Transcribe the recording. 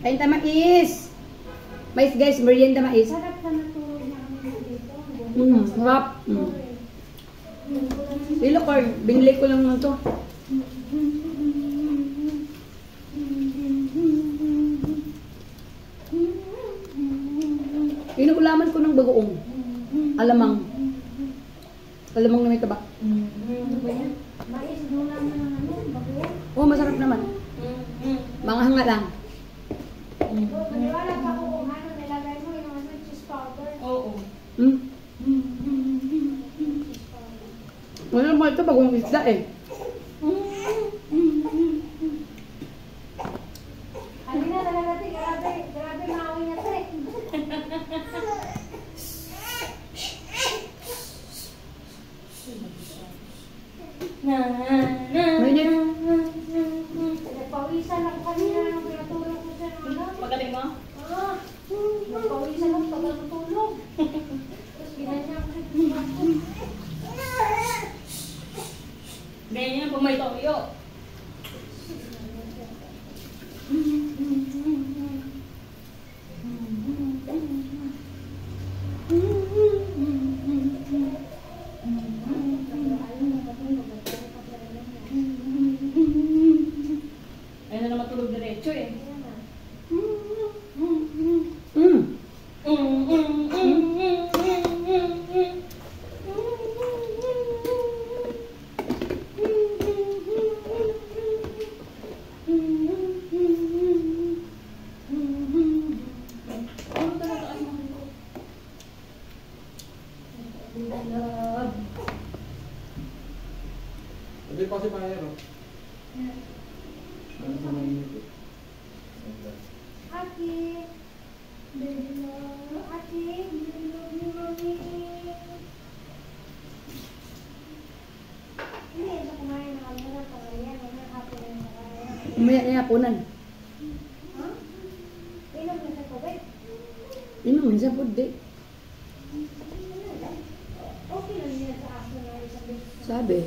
Kain tayo mais. Mais guys, merienda mais. Sarap na natulog niya kami dito. Sarap. Lilo card, binili ko lang ito. Inuulaman ko ng bagoong. Alamang. Alamang na may taba. Mais, dula na ng ano, bagoong. Oh, masarap naman. Mga hanga lang. Maniwala pa ako kung ano nilagay mo, yung ano, cheese powder. Oo. Wala naman ito bagong isda eh. Halina talaga, te. Grabe maawin niya, te. Mainit. Nagpawisan ako kanina nung pinatulog ko siya ng ano. Magaling mo? Nagpawisan ako pag natutulog. Tapos ginanyan ko siya. Ganyan yan pag may toyo. Ayun na naman tulog diretso eh. Hindi pa si Mayer, oh. Ano sa mainit eh. Aki, baby love. Aki, baby love you, mommy. Hindi, ito kumain na kami na pagayan. Ano, happy na yung pagayan. Umaya niya hapunan. Ha? Inom na sa tubig? Inom sa food day. Okay lang yan sa aso na isang beses. Sabi.